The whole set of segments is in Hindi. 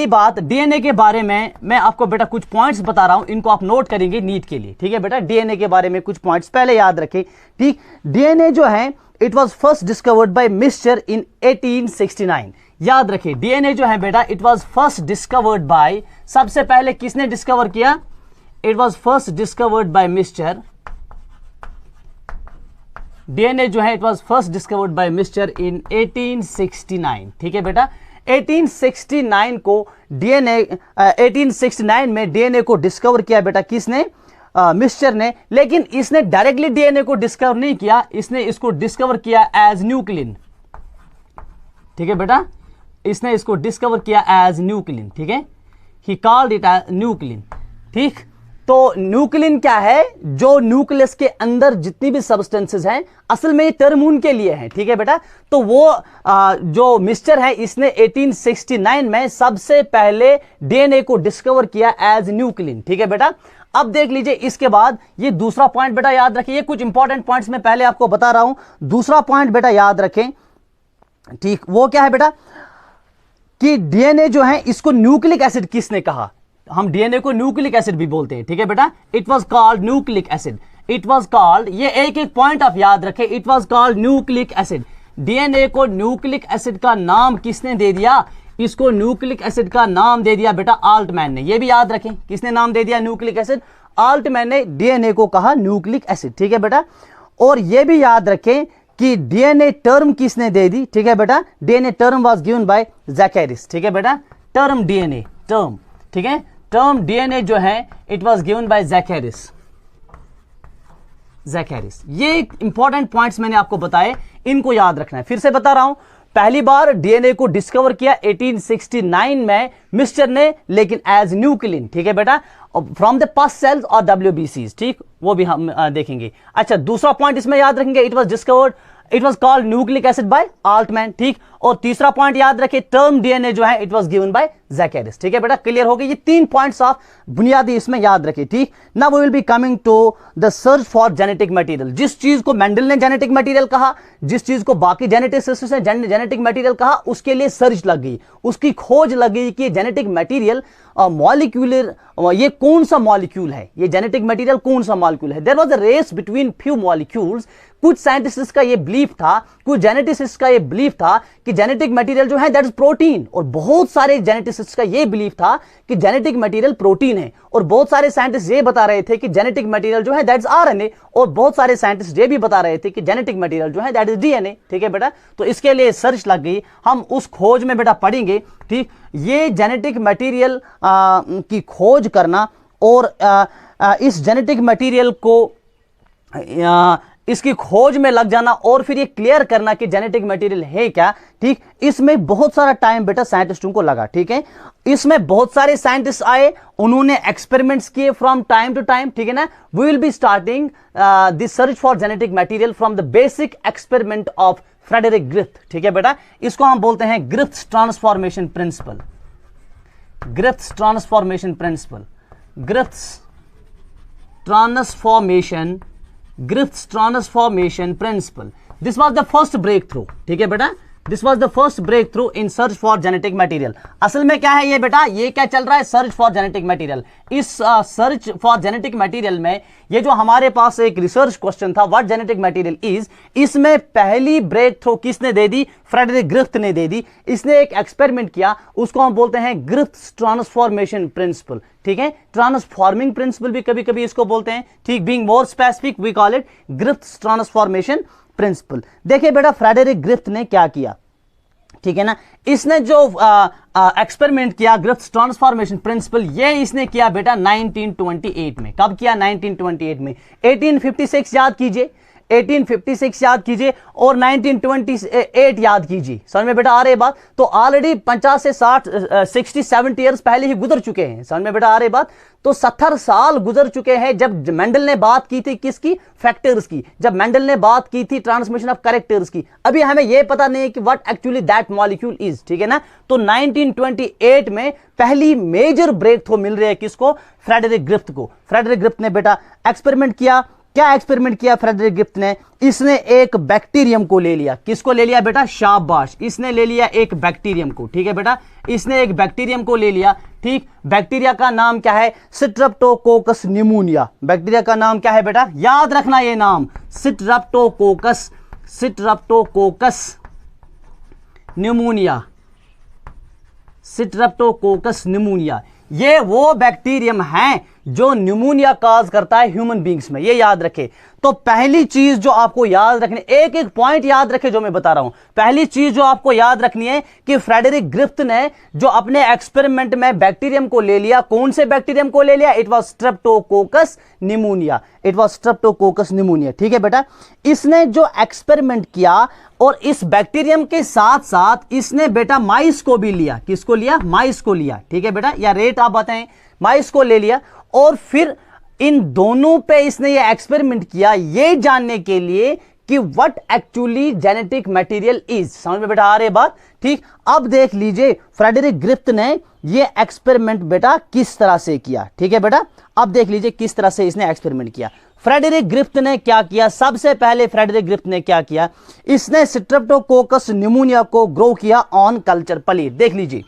बात डीएनए के बारे में मैं आपको बेटा कुछ पॉइंट्स बता रहा हूं, इनको आप नोट करेंगे नीट के लिए, ठीक है बेटा। डीएनए के बारे में कुछ पॉइंट्स पहले याद रखें, ठीक। डीएनए जो है it was first discovered by Miescher in 1869। याद रखें, डीएनए जो है बेटा it was first discovered by, सबसे पहले किसने डिस्कवर किया? It was first discovered by Miescher. DNA जो है it was first discovered by Miescher in 1869, ठीक है बेटा। 1869 को डीएनए 1869 में डीएनए को डिस्कवर किया बेटा किसने? मिस्चर ने। लेकिन इसने डायरेक्टली डीएनए को डिस्कवर नहीं किया, इसने इसको डिस्कवर किया एज न्यूक्लिन, ठीक है बेटा। इसने इसको डिस्कवर किया एज न्यूक्लिन, ठीक है। He called it as nuclein, ठीक। तो न्यूक्लिन क्या है? जो न्यूक्लियस के अंदर जितनी भी सब्सटेंसेस हैं, असल में ये टर्म उनके लिए है, ठीक है बेटा। तो वो जो मिस्चर है इसने 1869 में सबसे पहले डीएनए को डिस्कवर किया एज न्यूक्लिन, ठीक है बेटा। अब देख लीजिए इसके बाद ये दूसरा पॉइंट बेटा याद रखिए, ये कुछ इंपॉर्टेंट पॉइंट्स मैं पहले आपको बता रहा हूं। दूसरा पॉइंट बेटा याद रखें, ठीक। वो क्या है बेटा कि डीएनए जो है इसको न्यूक्लिक एसिड किसने कहा? हम डीएनए को न्यूक्लिक एसिड भी बोलते हैं, ठीक है बेटा। It was called nucleic acid. It was called, ये एक एक पॉइंट आप याद रखें, it was called nucleic acid. DNA को न्यूक्लिक एसिड का नाम किसने दे दिया? इसको न्यूक्लिक एसिड का नाम दे दिया बेटा आल्टमैन ने। ये भी याद रखें, किसने नाम दे दिया न्यूक्लिक एसिड? आल्टमैन ने डीएनए को कहा न्यूक्लिक एसिड, ठीक है बेटा। और ये भी याद रखें कि डीएनए टर्म किसने दे दी, ठीक है बेटा। DNA term was given by Zacharias, ठीक है बेटा। टर्म डीएनए, टर्म, ठीक है। टर्म डीएनए जो है इट वाज गिवन बाय ज़ैकेरिस। ज़ैकेरिस, ये इंपॉर्टेंट पॉइंट्स मैंने आपको बताए, इनको याद रखना है। फिर से बता रहा हूं, पहली बार डीएनए को डिस्कवर किया 1869 में मिस्चर ने, लेकिन एज न्यूक्लिन, ठीक है बेटा, फ्रॉम द पास्ट सेल्स और डब्ल्यूबीसीज, ठीक। वो भी हम देखेंगे। अच्छा, दूसरा पॉइंट इसमें याद रखेंगे, it was discovered, it was called nucleic acid by Altman, ठीक। और तीसरा पॉइंट याद रखें, टर्म डीएनए जो है it was given by Zacharias, ठीक है बेटा। क्लियर हो गई? ये तीन पॉइंट्स आप बुनियादी इसमें याद रखें, ठीक। Now we will be coming to the search for genetic material. जिस चीज को मेंडल ने जेनेटिक मटेरियल कहा, जिस चीज को बाकी जेनेटिसिस्ट ने जेनेटिक मटेरियल कहा, उसके लिए सर्च लग गई, उसकी खोज लग गई कि जेनेटिक मटेरियल मॉलिक्यूलर, ये कौन सा मॉलिक्यूल है, ये जेनेटिक मटेरियल कौन सा मॉलिक्यूल है। There was a race between few molecules. कुछ साइंटिस्ट्स का ये बिलीफ था, कुछ जेनेटिसिस्ट का ये बिलीफ था कि जेनेटिक मटेरियल जो है दैट इज प्रोटीन, और बहुत सारे जेनेटिसिस्ट का ये बिलीफ था कि जेनेटिक मटेरियल प्रोटीन है, और बहुत सारे साइंटिस्ट ये बता रहे थे कि जेनेटिक मटेरियल जो है दैट इज आरएनए, और बहुत सारे साइंटिस्ट ये भी बता रहे थे कि जेनेटिक मटेरियल जो है दैट इज डीएनए, ठीक है बेटा। तो इसके लिए सर्च लग गई, हम उस खोज में बेटा पढ़ेंगे, ठीक। ये जेनेटिक मटेरियल की खोज करना और इस जेनेटिक मटेरियल को इसकी खोज में लग जाना और फिर ये क्लियर करना कि जेनेटिक मटेरियल है क्या, ठीक। इसमें बहुत सारा टाइम बेटा साइंटिस्टों को लगा, ठीक है। इसमें बहुत सारे साइंटिस्ट आए, उन्होंने एक्सपेरिमेंट्स किए फ्रॉम टाइम टू टाइम, ठीक है ना। We will be starting this search for genetic material from the basic experiment of Frederick Griffith, ठीक है बेटा। इसको हम बोलते हैं Griffith's transformation principle. Griffith's transformation principle, Griffith's transformation, Griffith's transformation principle. This was the first breakthrough, ठीक है बेटा। This was the first breakthrough in search for genetic material. असल में क्या है ये बेटा, ये क्या चल रहा है? Search for genetic material. इस सर्च फॉर जेनेटिक मटेरियल में ये जो हमारे पास एक रिसर्च क्वेश्चन था, व्हाट जेनेटिक मटेरियल इज, इसमें पहली ब्रेक थ्रू किसने दे दी? फ्रेडरिक ग्रिफ्थ ने दे दी। इसने एक एक्सपेरिमेंट किया, उसको हम बोलते हैं ग्रिफ्थ्स ट्रांसफॉर्मेशन प्रिंसिपल, ठीक है। ट्रांसफॉर्मिंग प्रिंसिपल भी कभी कभी इसको बोलते हैं, ठीक। Being more specific we call it Griffith's transformation principle. देखिए बेटा फ्रेडरिक ग्रिफ्थ ने क्या किया, ठीक है ना। इसने जो एक्सपेरिमेंट किया ग्रिफ्थ्स ट्रांसफॉर्मेशन प्रिंसिपल, ये इसने किया बेटा 1928 में। कब किया? 1928 में। 1856 याद कीजिए, 1856 याद कीजिए और 1928 याद कीजिए। समझ में बेटा आ रही बात? तो ऑलरेडी 50 से 60 60-70 ईयर्स पहले ही गुजर चुके हैं। समझ में बेटा आ रही बात? तो 70 साल गुजर चुके हैं जब मेंडल ने बात की थी किसकी? फैक्टर्स की। जब मेंडल ने बात की थी ट्रांसमिशन ऑफ कैरेक्टर्स की। अभी हमें यह पता नहीं है कि what actually that molecule is, ठीक है ना। तो 1928 में पहली मेजर ब्रेक थ्रू मिल रही है किसको? फ्रेडरिक ग्रिफ्थ को। फ्रेडरिक ग्रिफ्थ ने बेटा एक्सपेरिमेंट किया क्या एक्सपेरिमेंट किया फ्रेडरिक ग्रिफ्थ ने? इसने एक बैक्टीरियम को ले लिया। किसको ले लिया बेटा? शाबाश, इसने ले लिया एक बैक्टीरियम को। ठीक है बेटा, इसने एक बैक्टीरियम को ले लिया। ठीक, बैक्टीरिया का नाम क्या है? Streptococcus pneumonia. बैक्टीरिया का नाम क्या है बेटा? याद रखना ये नाम, Streptococcus, Streptococcus pneumonia, Streptococcus pneumonia. ये वो बैक्टीरियम है जो निमोनिया काज करता है ह्यूमन बींग्स में, ये याद रखे। तो पहली चीज जो आपको याद रखनी, एक एक पॉइंट याद रखे जो मैं बता रहा हूं। पहली चीज जो आपको याद रखनी है कि फ्रेडरिक ग्रिफ्थ ने जो अपने एक्सपेरिमेंट में बैक्टीरियम को ले लिया, कौन से बैक्टीरियम को ले लिया? It was Streptococcus pneumonia, it was Streptococcus pneumonia. ठीक है बेटा, इसने जो एक्सपेरिमेंट किया और इस बैक्टीरियम के साथ साथ इसने बेटा माइस को भी लिया। किसको लिया? माइस को लिया। ठीक है बेटा, या रेट आप बताएं, माइस को ले लिया और फिर इन दोनों पे इसने ये एक्सपेरिमेंट किया ये जानने के लिए कि what actually genetic material is. समझ में बेटा आ रही बात? ठीक, अब देख लीजिए फ्रेडरिक ग्रिफ्थ ने ये एक्सपेरिमेंट बेटा किस तरह से किया। ठीक है बेटा, अब देख लीजिए किस तरह से इसने एक्सपेरिमेंट किया। फ्रेडरिक ग्रिफ्थ ने क्या किया? सबसे पहले फ्रेडरिक ग्रिफ्थ ने क्या किया? इसने स्ट्रेप्टोकोकस निमोनिया को ग्रो किया ऑन कल्चर प्लेट। देख लीजिए,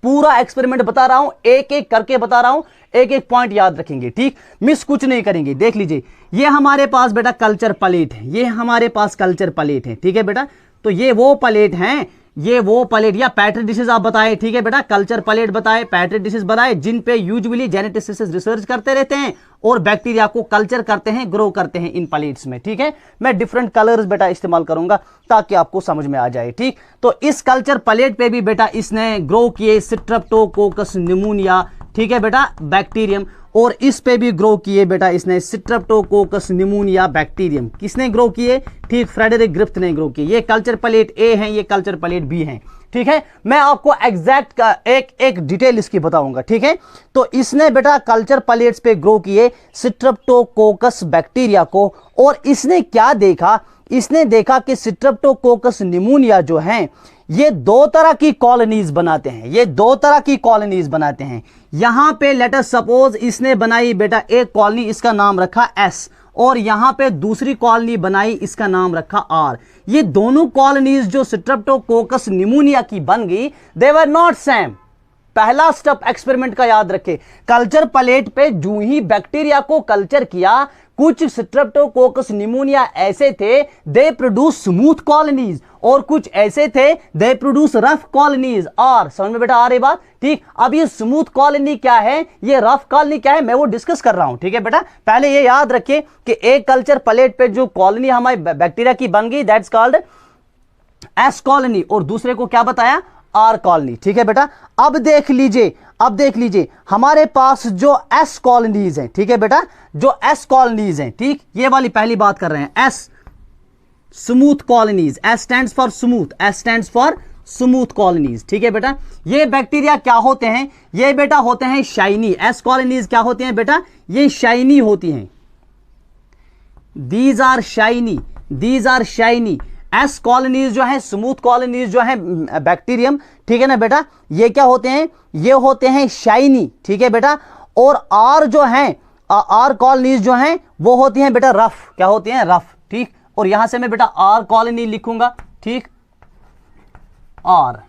पूरा एक्सपेरिमेंट बता रहा हूं, एक एक करके बता रहा हूं, एक एक पॉइंट याद रखेंगे। ठीक, मिस कुछ नहीं करेंगे। देख लीजिए, ये हमारे पास बेटा कल्चर प्लेट है, ये हमारे पास कल्चर प्लेट है। ठीक है बेटा, तो ये वो प्लेट हैं, ये वो प्लेट या पैट्री डिशेज आप बताए। ठीक है बेटा, कल्चर प्लेट बताए, पैट्री डिशेज बताए, जिन पे यूजुअली जेनेटिसिस्ट रिसर्च करते रहते हैं और बैक्टीरिया को कल्चर करते हैं, ग्रो करते हैं इन प्लेट्स में। ठीक है, मैं डिफरेंट कलर्स बेटा इस्तेमाल करूंगा ताकि आपको समझ में आ जाए। ठीक, तो इस कल्चर प्लेट पे भी बेटा इसने ग्रो किए स्ट्रेप्टोकोकस निमोनिया। ठीक है बेटा, बैक्टीरियम, और इस पे भी ग्रो किए बेटा इसने स्ट्रेप्टोकोकस निमोनिया बैक्टीरियम। किसने ग्रो किए? ठीक, फ्रेडरिक ग्रिफ्थ ने ग्रो किए। ये कल्चर प्लेट ए है, ये कल्चर प्लेट बी है। ठीक है, मैं आपको एग्जैक्ट का एक एक डिटेल इसकी बताऊंगा। ठीक है, तो इसने बेटा कल्चर प्लेट्स पे ग्रो किए स्ट्रेप्टोकोकस बैक्टीरिया को, और इसने क्या देखा? इसने देखा कि स्ट्रेप्टोकोकस निमोनिया जो हैं ये दो तरह की कॉलोनीज बनाते हैं, ये दो तरह की कॉलोनीज बनाते हैं। यहां पे लेट अस सपोज इसने बनाई बेटा एक कॉलोनी, इसका नाम रखा एस, और यहां पे दूसरी कॉलोनी बनाई, इसका नाम रखा आर। ये दोनों कॉलोनीज जो स्ट्रेप्टोकोकस निमोनिया की बन गई, दे वर नॉट सेम। पहला स्टेप एक्सपेरिमेंट का याद रखे, कल्चर प्लेट पे जो ही बैक्टीरिया को कल्चर किया, कुछ स्ट्रेप्टोकोकस निमोनिया ऐसे थे दे प्रोड्यूस स्मूथ कॉलोनीज, और कुछ ऐसे थे दे प्रोड्यूस रफ कॉलोनीज। और समझ में बेटा आ रही बात? ठीक, अब ये स्मूथ कॉलोनी क्या है, ये रफ कॉलोनी क्या है, मैं वो डिस्कस कर रहा हूं। ठीक है बेटा, पहले ये याद रखिए कि एक कल्चर प्लेट पे जो कॉलोनी हमारी बैक्टीरिया की बन गई दैट्स कॉल्ड एस कॉलोनी, और दूसरे को क्या बताया? R colony. ठीक है बेटा, अब देख लीजिए, अब देख लीजिए हमारे पास जो एस कॉलोनीज हैं। ठीक है बेटा, जो एस कॉलोनीज हैं, ठीक, ये वाली पहली बात कर रहे हैं, S smooth colonies, S stands for smooth, S stands for smooth colonies. ठीक है बेटा, ये बैक्टीरिया क्या होते हैं? ये बेटा होते हैं शाइनी। एस कॉलोनीज क्या होती हैं बेटा? ये शाइनी होती हैं, these are shiny, these are shiny. S colonies जो है, स्मूथ कॉलोनीज जो है बैक्टीरियम, ठीक है ना बेटा, ये क्या होते हैं? ये होते हैं शाइनी। ठीक है बेटा, और आर जो है, आर कॉलोनीज जो हैं वो होती हैं बेटा रफ। क्या होती हैं? रफ। ठीक, और यहां से मैं बेटा आर कॉलोनी लिखूंगा। ठीक, आर।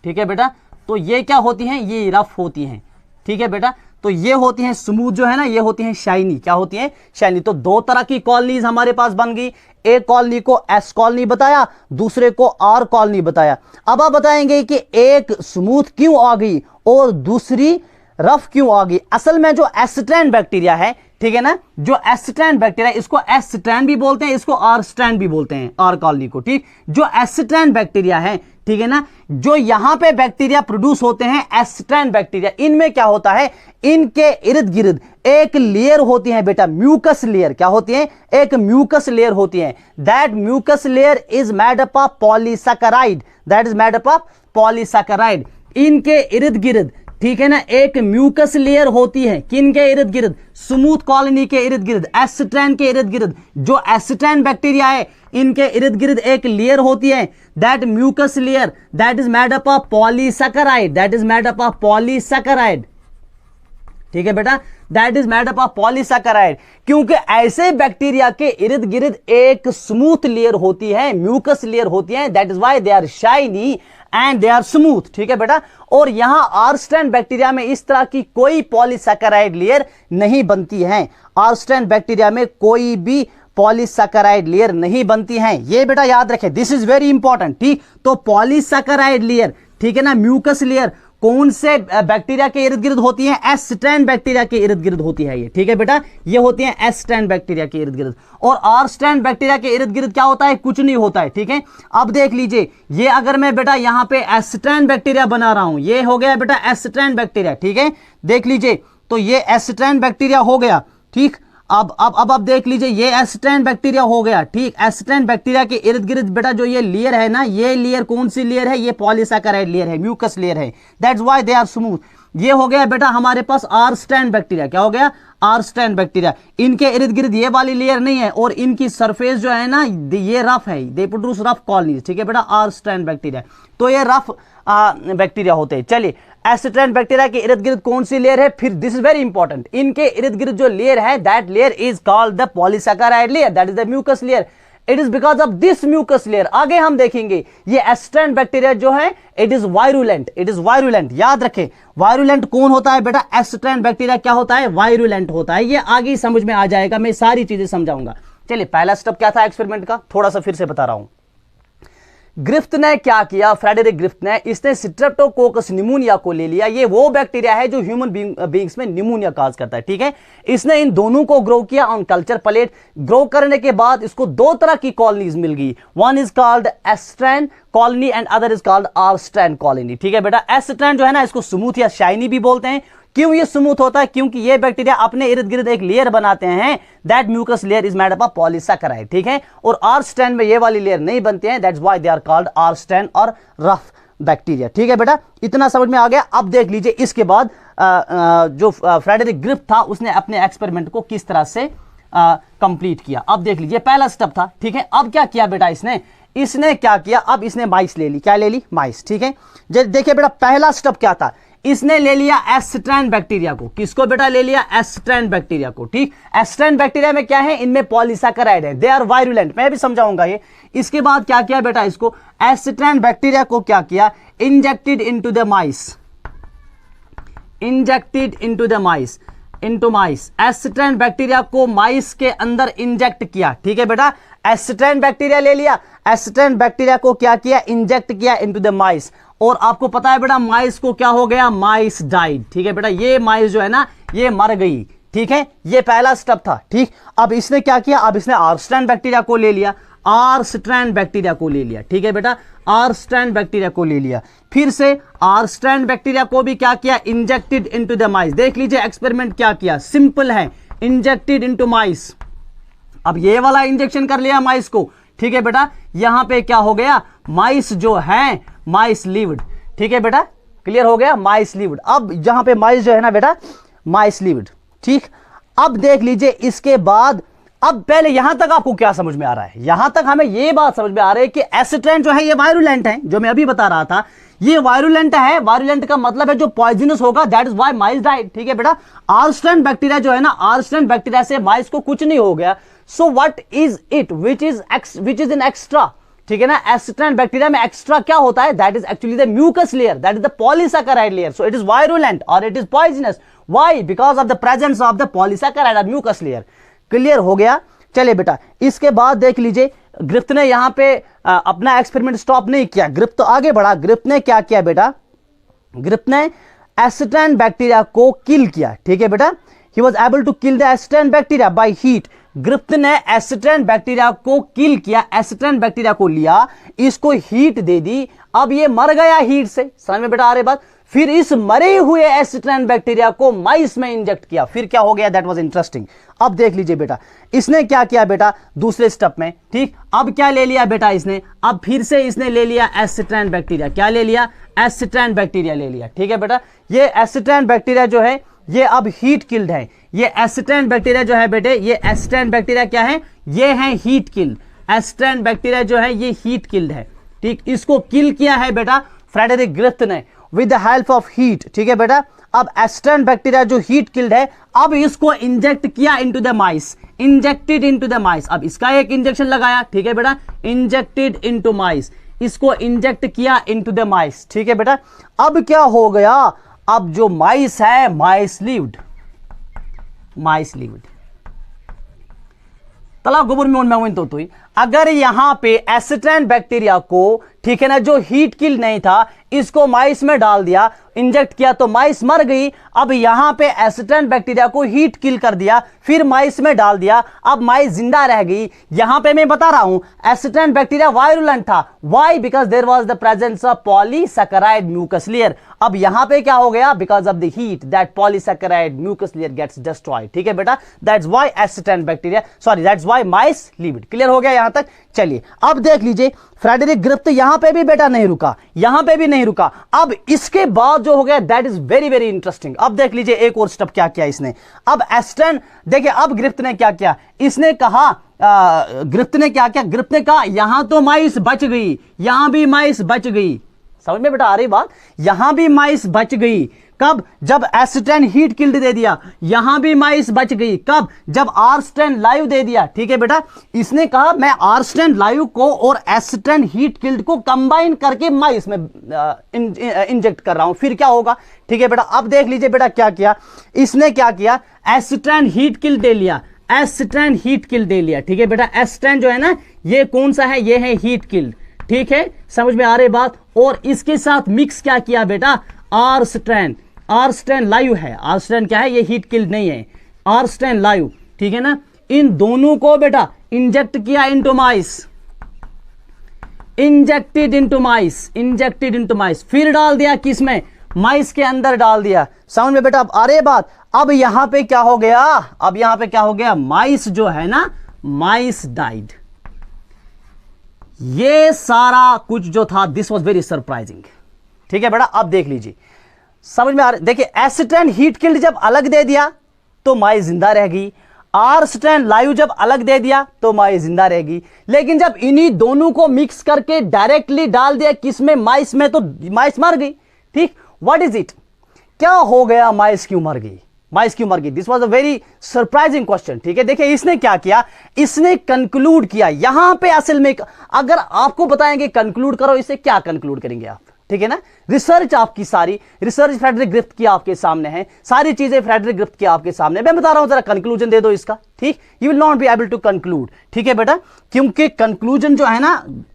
ठीक है बेटा, तो ये क्या होती हैं? ये रफ होती हैं। ठीक है बेटा, तो ये होती हैं स्मूथ जो है ना, ये होती हैं शाइनी। क्या होती हैं? शाइनी। तो दो तरह की कॉलोनीज हमारे पास बन गई, एक कॉलोनी को एस कॉलोनी बताया, दूसरे को आर कॉलोनी बताया। अब आप बताएंगे कि एक स्मूथ क्यों आ गई और दूसरी रफ क्यों आ गई? असल में जो एस स्ट्रैंड बैक्टीरिया है, ठीक है ना, जो एस स्ट्रैंड बैक्टीरिया, इसको एस स्ट्रैंड भी बोलते हैं, इसको आर स्ट्रैंड भी बोलते हैं, आर कॉलोनी को। ठीक, जो एस स्ट्रैंड बैक्टीरिया है, ठीक है ना, जो यहां पे बैक्टीरिया प्रोड्यूस होते हैं एस स्ट्रैंड बैक्टीरिया, इनमें क्या होता है? इनके इर्द गिर्द एक लेयर होती है बेटा, म्यूकस लेयर। क्या होती है? एक म्यूकस लेयर होती है। That mucus layer is made up of polysaccharide, that is made up of polysaccharide. इनके इर्द गिर्द, ठीक है ना, एक म्यूकस लेयर होती है। किन के इर्द गिर्द? स्मूथ कॉलोनी के इर्द गिर्द, एस स्ट्रैंड के इर्द गिर्द। जो एस स्ट्रैंड बैक्टीरिया है, इनके इर्द गिर्द एक लेयर होती है, that mucus layer, that is made up of polysaccharide, that is made up of polysaccharide. ठीक है बेटा, that is made up of polysaccharide. क्योंकि ऐसे बैक्टीरिया के इर्द गिर्द एक स्मूथ लेयर होती है, म्यूकस लेयर होती है, that is why they are shiny and they are smooth. ठीक है बेटा, और यहां आर्स्टैंड बैक्टीरिया में इस तरह की कोई पॉलीसैकेराइड लेयर नहीं बनती है। आर्स्टैंड बैक्टीरिया में कोई भी पॉलीसैकेराइड लेयर नहीं बनती है, ये बेटा याद रखें, दिस इज वेरी इंपॉर्टेंट। ठीक, तो पॉलीसैकेराइड लेयर, ठीक है ना, म्यूकस लेयर कौन से बैक्टीरिया के इर्द गिर्द होती है? एस स्ट्रैंड बैक्टीरिया के इर्द गिर्द होती है ये। ठीक है बेटा, ये होती है एस स्ट्रैंड बैक्टीरिया के इर्द गिर्द। और आर स्ट्रैंड बैक्टीरिया के इर्द गिर्द क्या होता है? कुछ नहीं होता है। ठीक है, अब देख लीजिए, ये अगर मैं बेटा यहां पे एस स्ट्रैंड बैक्टीरिया बना रहा हूं, ये हो गया बेटा एस स्ट्रैंड बैक्टीरिया। ठीक है, देख लीजिए, तो ये एस स्ट्रैंड बैक्टीरिया हो गया। ठीक, अब देख लीजिए, ये एसिट्रैन बैक्टीरिया हो गया। ठीक, एसिट्रैन बैक्टीरिया के इर्द गिर्द बेटा जो ये लेयर है ना, ये लेयर कौन सी लेयर है? ये पॉलीसैकेराइड लेयर है, म्यूकस लेयर है, that's why they are smooth. ये हो गया बेटा हमारे पास आर स्ट्रैंड बैक्टीरिया। क्या हो गया? R strand bacteria. इनके इर्द गिर्द ये वाली लेयर नहीं है और इनकी सरफेस जो है ना ये रफ है, दे प्रोड्यूस रफ कॉलोनीज। ठीक है बेटा, आर स्ट्रैंड बैक्टीरिया, तो ये रफ बैक्टीरिया होते हैं। चलिए, एसिट्रैन बैक्टीरिया के इर्द गिर्द कौन सी लेयर है? फिर दिस इज वेरी इंपॉर्टेंट, इनके इर्द गिर्द जो लेयर है that layer is called the polysaccharide layer, that is the mucus layer. It is because of this mucus layer. आगे हम देखेंगे ये एसिट्रैन बैक्टीरिया जो है it is virulent, it is virulent. याद रखें, वायरुलेंट कौन होता है बेटा? एसिट्रैन बैक्टीरिया क्या होता है? वायरुलेंट होता है। ये आगे समझ में आ जाएगा, मैं सारी चीजें समझाऊंगा। चलिए, पहला स्टेप क्या था एक्सपेरिमेंट का, थोड़ा सा फिर से बता रहा हूं। ग्रिफ्थ ने क्या किया? फ्रेडरिक ग्रिफ्थ ने, इसने स्ट्रेप्टोकोकस निमोनिया को ले लिया। ये वो बैक्टीरिया है जो ह्यूमन बीइंग्स में निमोनिया काज करता है। ठीक है, इसने इन दोनों को ग्रो किया ऑन कल्चर प्लेट। ग्रो करने के बाद इसको दो तरह की कॉलोनीज मिल गई, one is called S strain colony and other is called R strand colony. ठीक है बेटा, एस्ट्रैन जो है ना, इसको स्मूथ या शाइनी भी बोलते हैं। क्यों ये स्मूथ होता है? क्योंकि ये बैक्टीरिया अपने इर्द गिर्द एक लेयर बनाते हैं, that mucus layer is made up of polysaccharide. ठीक है, और आर स्ट्रैंड में ये वाली लेयर नहीं बनती है, that's why they are called R strand और रफ बैक्टीरिया। ठीक है बेटा, इतना समझ में आ गया। अब देख लीजिए, इसके बाद जो फ्रेडरिक ग्रिफ्थ था उसने अपने एक्सपेरिमेंट को किस तरह से कंप्लीट किया। अब देख लीजिए, पहला स्टेप था। ठीक है, अब क्या किया बेटा इसने क्या किया? अब इसने माइस ले ली। क्या ले ली? माइस। ठीक है, देखिए बेटा, पहला स्टेप क्या था? इसने ले लिया एसिट्रैन बैक्टीरिया को। किसको बेटा ले लिया? एसिट्रैन बैक्टीरिया को। ठीक, एसिट्रैन बैक्टीरिया में क्या है? इनमें पॉलीसैकेराइड है, दे आर वायरुलेंट, मैं भी समझाऊंगा ये। इसके बाद क्या किया बेटा? इसको एसिट्रैन बैक्टीरिया को क्या किया? Injected into the mice, injected into the mice, into mice. S strain bacteria को माइस के अंदर इंजेक्ट किया। ठीक है बेटा, एसिट्रैन बैक्टीरिया ले लिया, एसिट्रैन बैक्टीरिया को क्या किया? इंजेक्ट किया इनटू द माइस। और आपको पता है बेटा माइस को क्या हो गया? माइस डाइड। ठीक है बेटा, ये माइस जो है ना ये मर गई। ठीक है, ये पहला स्टेप था। ठीक, अब इसने क्या किया? अब इसने आर स्ट्रैंड बैक्टीरिया को ले लिया, आर स्ट्रैंड बैक्टीरिया को ले लिया। ठीक है बेटा, आर स्ट्रैंड बैक्टीरिया को ले लिया। फिर से आर स्ट्रैंड बैक्टीरिया को भी क्या किया? इंजेक्टेड इनटू द माइस। देख लीजिए एक्सपेरिमेंट क्या किया, सिंपल है, इंजेक्टेड इनटू माइस। अब ये वाला इंजेक्शन कर लिया माइस को। ठीक है बेटा, यहां पे क्या हो गया? माइस जो है माइस लिव्ड। ठीक है बेटा, क्लियर हो गया? माइस लिव्ड। अब यहां पे माइस जो है ना बेटा माइस लिव्ड। ठीक, अब देख लीजिए इसके बाद, अब पहले यहां तक आपको क्या समझ में आ रहा है? यहां तक हमें यह बात समझ में आ रही है कि एसिट्रैन जो है ये वायरुलेंट है, जो मैं अभी बता रहा था, ये वायरुलेंट है। वायरुलेंट का मतलब है जो पॉइजनस होगा, that is why mice died. ठीक है बेटा, आर स्ट्रैंड बैक्टीरिया जो है ना, आर स्ट्रैंड बैक्टीरिया से माइस को कुछ नहीं हो गया। So what is it which is in extra? ठीक है ना, एसिट्रैन बैक्टीरिया में एक्स्ट्रा क्या होता है? That is actually the mucus layer, that is the polysaccharide layer. So it is virulent और it is poisonous. Why? Because of the presence of the polysaccharide और म्यूकस लेयर। क्लियर हो गया? चलिए बेटा, इसके बाद देख लीजिए, ग्रिफ्थ ने यहां पे अपना एक्सपेरिमेंट स्टॉप नहीं किया, ग्रिफ्थ तो आगे बढ़ा। ग्रिफ्थ ने क्या किया बेटा? ग्रिफ्थ ने एसिट्रैन बैक्टीरिया को किल किया। ठीक है बेटा, he was able to kill the S strain bacteria by heat. Griffith ने एसिट्रैन बैक्टीरिया को किल किया, एसिट्रैन बैक्टीरिया को लिया, इसको हीट दे दी, अब ये मर गया हीट से। समझ में बेटा आ रही बात? फिर इस मरे हुए एसिट्रैन बैक्टीरिया को माइस में इंजेक्ट किया, फिर क्या हो गया? That was interesting. अब देख लीजिए बेटा, इसने क्या किया बेटा दूसरे स्टेप में? ठीक, अब क्या ले लिया बेटा इसने? अब फिर से इसने ले लिया एसिट्रैन बैक्टीरिया। क्या ले लिया? एसिट्रैन बैक्टीरिया ले लिया। ठीक है बेटा, ये एसिट्रैन बैक्टीरिया जो है ये अब हीट किल्ड है। ये एसिट्रैन बैक्टीरिया जो है बेटे, ये एसिट्रैन बैक्टीरिया क्या है? ये है हीट किल्ड। एसिट्रैन बैक्टीरिया जो है ये हीट किल्ड है। ठीक, इसको किल किया है बेटा फ्रेडरिक ग्रिफ्थ ने। With the help of heat, ठीक है बेटा। अब एसिटेन बैक्टीरिया जो हीट किल्ड है, अब इसको इंजेक्ट किया into the mice, injected into the माइस। अब इसका एक इंजेक्शन लगाया, ठीक है बेटा, इंजेक्टेड इनटू माइस, इसको इंजेक्ट किया इनटू द माइस, ठीक है बेटा। अब क्या हो गया, अब जो माइस है माइस लिव्ड, माइस लिव्ड तला गोबर में तो हुई। अगर यहां पे एसिटेन बैक्टीरिया को, ठीक है ना, जो हीट किल नहीं था, इसको माइस में डाल दिया, इंजेक्ट किया तो माइस मर गई। अब यहां पे एसिटेन बैक्टीरिया को हीट किल कर दिया, फिर माइस में डाल दिया, अब माइस जिंदा रह गई। यहां पे मैं बता रहा हूं एसिटेन बैक्टीरिया वायरुलेंट था। Why? Because there was the presence of polysaccharide mucus layer. अब यहां पे क्या हो गया, because of the heat that polysaccharide mucus layer gets destroyed, ठीक है बेटा। That's why S strain bacteria, sorry that's why mice lived. Clear हो गया यहां तक? चलिए अब देख लीजिए, फ्रेडरिक ग्रिफ्थ यहां पे भी बेटा नहीं रुका, यहां पे भी नहीं रुका। अब इसके बाद जो हो गया that is very very interesting. अब देख लीजिए एक और स्टेप क्या किया इसने। अब एस्टेन देखिए, अब ग्रिफ्थ ने क्या किया, इसने कहा ग्रिफ्थ ने क्या किया, ग्रिफ्थ ने कहा यहां तो माइस बच गई, यहां भी माइस बच गई। समझ में बेटा आ रही बात? यहां भी माइस बच गई। कब? जब एसिटेन हीट किल्ड दे दिया, यहां भी माइस बच गई। कब? जब आर्स्टेन लाइव दे दिया, ठीक है बेटा। इसने कहा मैं आर्स्टेन लाइव को और एसिटेन हीट किल्ड को कंबाइन करके माइस में इंजेक्ट कर रहा हूं, फिर क्या होगा, ठीक है बेटा। अब देख लीजिए बेटा क्या किया इसने, क्या किया, एसिटेन हीट किल दे लिया, एसिटेन हीट किल दे लिया, ठीक है बेटा। एसिटेन जो है ना, ये कौन सा है, ये है हीट किल्ड, ठीक है, समझ में आ रही बात। और इसके साथ मिक्स क्या किया बेटा, आर्स्टेन, आर्स्टेन लाइव है, आर्स्टेन क्या है, ये हीट किल्ड नहीं है, आर्स्टेन लाइव, ठीक है ना। इन दोनों को बेटा इंजेक्ट किया इनटू माइस, इंजेक्टेड इनटू माइस, इंजेक्टेड इनटू माइस, फिर डाल दिया किसमें, माइस के अंदर डाल दिया। समझ में बेटा अब आ रही बात? अब यहां पे क्या हो गया, अब यहां पे क्या हो गया, माइस जो है ना, माइस डाइड। ये सारा कुछ जो था दिस वाज वेरी सरप्राइजिंग, ठीक है बेटा। अब देख लीजिए, समझ में आ रहा है? देखिए एसिटेन हीट किल्ड जब अलग दे दिया तो माइस जिंदा रह गई, आर्स्टेन लाइव जब अलग दे दिया तो माइस जिंदा रहेगी। लेकिन जब इन्हीं दोनों को मिक्स करके डायरेक्टली डाल दिया किसमें, माइस में, तो माइस मर गई। ठीक, व्हाट इज इट, क्या हो गया, माइस क्यों मर गई, माइस क्यों मर गई? This was a very surprising question, ठीक है। देखिए इसने क्या किया, इसने कंक्लूड किया यहां पे असल में, अगर आपको बताएंगे कंक्लूड करो, इसे क्या कंक्लूड करेंगे आप, ठीक है ना। रिसर्च आपकी सारी, रिसर्च फ्रेडरिक ग्रिफ्थ की आपके सामने है, सारी चीजें फ्रेडरिक ग्रिफ्थ की आपके सामने। मैं बता रहा हूं जरा कंक्लूजन दे दो इसका, ठीक। You will not be able to conclude, ठीक है बेटा, क्योंकि कंक्लूजन जो है ना,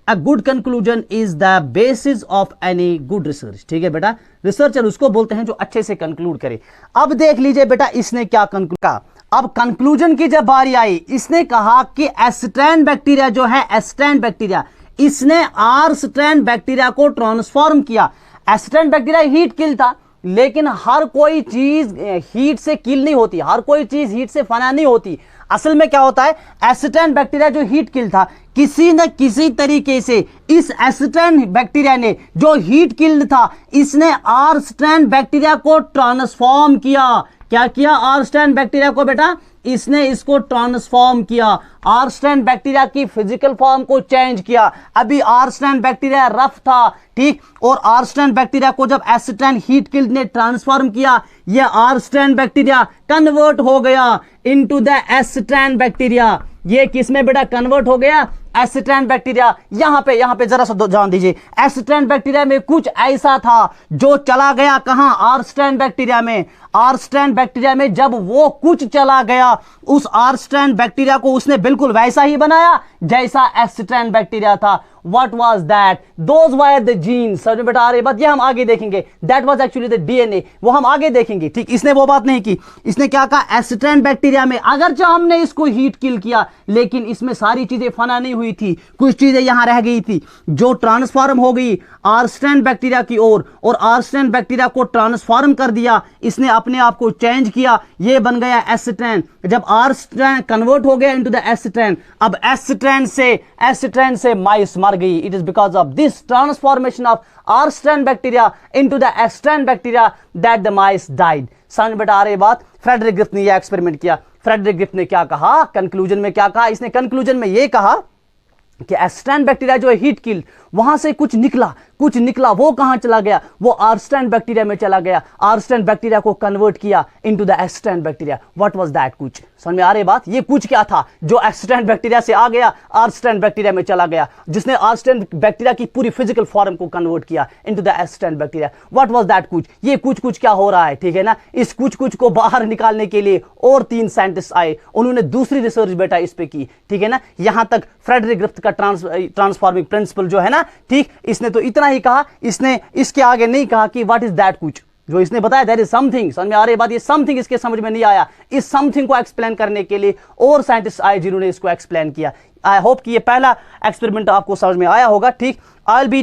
a good conclusion is the basis of any good research, ठीक है बेटा। रिसर्चर उसको बोलते हैं जो अच्छे से कंक्लूड करे। अब देख लीजिए बेटा इसने क्या कंक्लूड कहा। अब कंक्लूजन की जब बारी आई, इसने कहा कि एसिटेन बैक्टीरिया जो है, एसिटेन बैक्टीरिया, इसने आर्स्टेन बैक्टीरिया को ट्रांसफॉर्म किया। एसिटेन बैक्टीरिया हीट किल था, लेकिन हर कोई चीज हीट से किल नहीं होती, हर कोई चीज हीट से फना नहीं होती। असल में क्या होता है, एसिटेन बैक्टीरिया जो हीट किल था, किसी न किसी तरीके से इस एसिटेन बैक्टीरिया ने जो हीट किल्ड था, इसने आर्स्टेन बैक्टीरिया को ट्रांसफॉर्म किया। क्या किया, आर्स्टेन बैक्टीरिया को बेटा इसने इसको ट्रांसफॉर्म किया, आर्स्टेन बैक्टीरिया की फिजिकल फॉर्म को चेंज किया। अभी आर्स्टेन बैक्टीरिया रफ था, ठीक, और आर्स्टेन बैक्टीरिया को जब एसिटेन हीट किल्ड ने ट्रांसफॉर्म किया, यह आर्स्टेन बैक्टीरिया कन्वर्ट हो गया इनटू द एसिटेन बैक्टीरिया। ये किसमें बेटा कन्वर्ट हो गया, एसिटेन बैक्टीरिया। यहां पे जरा सा ध्यान दीजिए, एसिटेन बैक्टीरिया में कुछ ऐसा था जो चला गया कहां, आर्स्टेन बैक्टीरिया में। आर्स्टेन बैक्टीरिया में जब वो कुछ चला गया, उस आर्स्टेन बैक्टीरिया को उसने बिल्कुल वैसा ही बनाया जैसा एसिटेन बैक्टीरिया था। What was that? Those were the genes। समझ में बेटा आ रही बात, ये हम आगे देखेंगे। That was actually the DNA, वो हम आगे देखेंगे, ठीक। इसने वो बात नहीं की, इसने क्या कहा, एसिटेन बैक्टीरिया में अगरचे हमने इसको हीट किल किया, लेकिन इसमें सारी चीजें फना नहीं हुई थी, कुछ चीजें यहां रह गई थी जो ट्रांसफॉर्म हो गई आर्स्टेन बैक्टीरिया की ओर, और आर्स्टेन बैक्टीरिया को ट्रांसफॉर्म कर दिया, इसने अपने आप को चेंज किया, ये बन गया एसिटेन। जब आर्स्टेन कन्वर्ट हो गया इनटू द एसिटेन, अब एसिटेन से माइस मर गई। It is because of this transformation of R strain bacteria into the S strain bacteria that the mice died. समझ बेटा आ रही बात, फ्रेडरिक ग्रिफ्थ ने यह एक्सपेरिमेंट किया। फ्रेडरिक ग्रिफ्थ ने क्या कहा, कंक्लूजन में क्या कहा, इसने कंक्लूजन में यह कहा कि एसिटेन बैक्टीरिया जो है हीट किल्ड, वहां से कुछ निकला, कुछ निकला, वो कहां चला गया? वो आर स्ट्रैंड बैक्टीरिया में चला गया। आर स्ट्रैंड बैक्टीरिया को कन्वर्ट किया into the S strand bacteria. What was that? कुछ समझ में आ रही बात? ये कुछ क्या था जो एस स्ट्रैंड बैक्टीरिया से आ गया, आर स्ट्रैंड बैक्टीरिया में चला गया, जिसने आर स्ट्रैंड बैक्टीरिया की पूरी फिजिकल फॉर्म को कन्वर्ट किया into the S strand bacteria. What was that कुछ? ये कुछ क्या हो रहा है, ठीक है ना? इस कुछ को बाहर निकालने के लिए और 3 साइंटिस्ट आए, उन्होंने दूसरी रिसर्च बेटा इस पे की, ठीक है ना? यहां तक फ्रेडरिक ग्रिफ्थ का ट्रांसफॉर्मिंग प्रिंसिपल जो है ना, ठीक, इसने तो इतना ही कहा, इसने इसके आगे नहीं कहा कि व्हाट इज दैट कुछ जो इसने बताया, दैट इज समथिंग। समझ में आ रही बात? ये समथिंग इसके समझ में नहीं आया। इस समथिंग को एक्सप्लेन करने के लिए और साइंटिस्ट आए जिन्होंने इसको एक्सप्लेन किया। आई होप कि ये पहला एक्सपेरिमेंट आपको समझ में आया होगा, ठीक। I will be